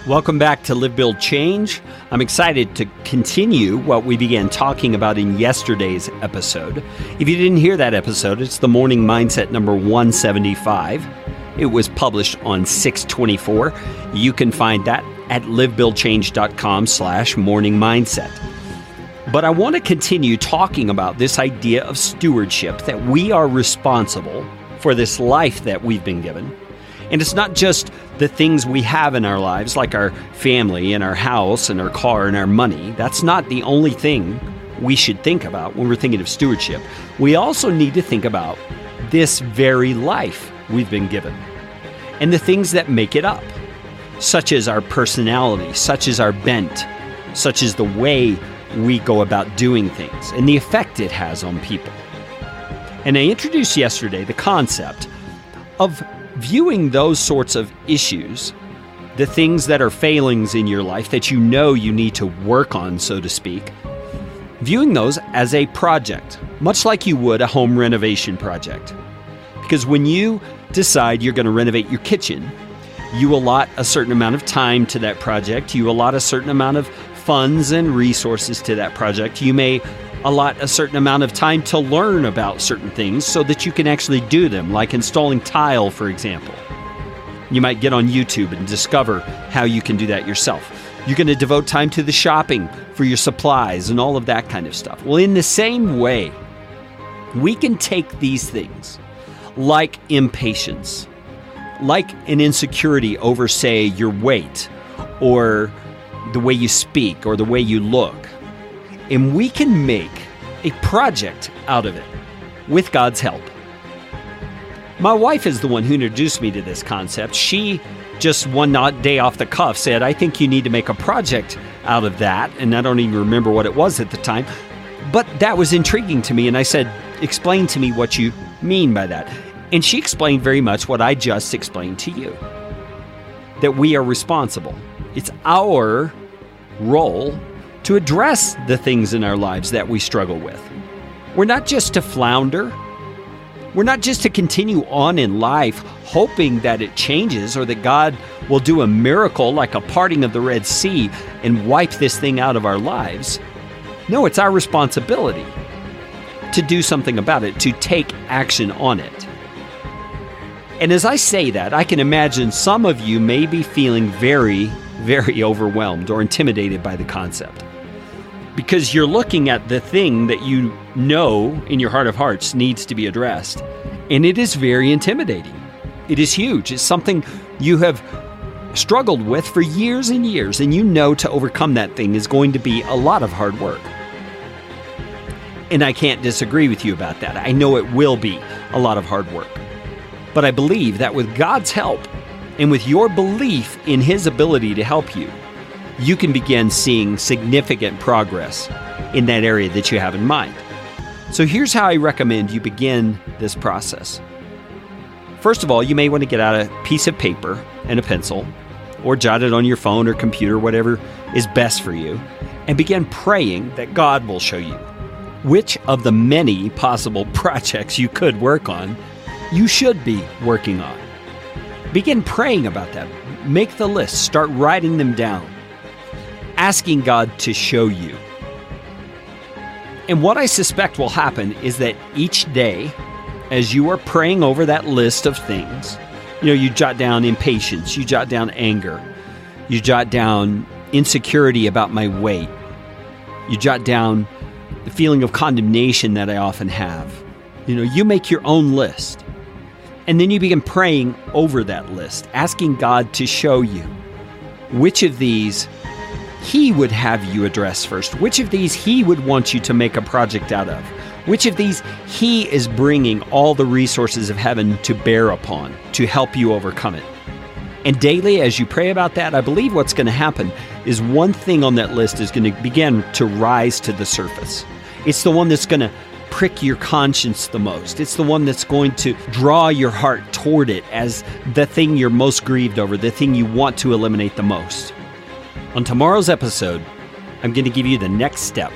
Welcome back to Live, Build, Change. I'm excited to continue what we began talking about in yesterday's episode. If you didn't hear that episode, it's the Morning Mindset number 175. It was published on 6/24. You can find that at livebuildchange.com/morning mindset. But I want to continue talking about this idea of stewardship, that we are responsible for this life that we've been given. And it's not just the things we have in our lives, like our family and our house and our car and our money. That's not the only thing we should think about when we're thinking of stewardship. We also need to think about this very life we've been given and the things that make it up, such as our personality, such as our bent, such as the way we go about doing things and the effect it has on people. And I introduced yesterday the concept of viewing those sorts of issues, the things that are failings in your life that you know you need to work on, so to speak, viewing those as a project, much like you would a home renovation project. Because when you decide you're going to renovate your kitchen, you allot a certain amount of time to that project. You allot a certain amount of funds and resources to that project. You may allot a certain amount of time to learn about certain things so that you can actually do them, like installing tile, for example. You might get on YouTube and discover how you can do that yourself. You're going to devote time to the shopping for your supplies and all of that kind of stuff. Well, in the same way, we can take these things like impatience, like an insecurity over, say, your weight or the way you speak or the way you look, and we can make a project out of it with God's help. My wife is the one who introduced me to this concept. She just one day off the cuff said, I think you need to make a project out of that. And I don't even remember what it was at the time. But that was intriguing to me. And I said, explain to me what you mean by that. And she explained very much what I just explained to you, that we are responsible. It's our role to address the things in our lives that we struggle with. We're not just to flounder. We're not just to continue on in life hoping that it changes or that God will do a miracle like a parting of the Red Sea and wipe this thing out of our lives. No, it's our responsibility to do something about it, to take action on it. And as I say that, I can imagine some of you may be feeling very, very overwhelmed or intimidated by the concept, because you're looking at the thing that you know in your heart of hearts needs to be addressed. And it is very intimidating. It is huge. It's something you have struggled with for years and years, and you know to overcome that thing is going to be a lot of hard work. And I can't disagree with you about that. I know it will be a lot of hard work. But I believe that with God's help and with your belief in His ability to help you, you can begin seeing significant progress in that area that you have in mind. So here's how I recommend you begin this process. First of all, you may want to get out a piece of paper and a pencil, or jot it on your phone or computer, whatever is best for you, and begin praying that God will show you which of the many possible projects you could work on you should be working on. Begin praying about that. Make the list. Start writing them down, asking God to show you. And what I suspect will happen is that each day, as you are praying over that list of things, you jot down impatience, you jot down anger, you jot down insecurity about my weight, you jot down the feeling of condemnation that I often have. You make your own list. And then you begin praying over that list, asking God to show you which of these He would have you address first, which of these He would want you to make a project out of, which of these He is bringing all the resources of heaven to bear upon to help you overcome it. And daily, as you pray about that, I believe what's going to happen is one thing on that list is going to begin to rise to the surface. It's the one that's going to prick your conscience the most. It's the one that's going to draw your heart toward it as the thing you're most grieved over, the thing you want to eliminate the most. On tomorrow's episode, I'm going to give you the next step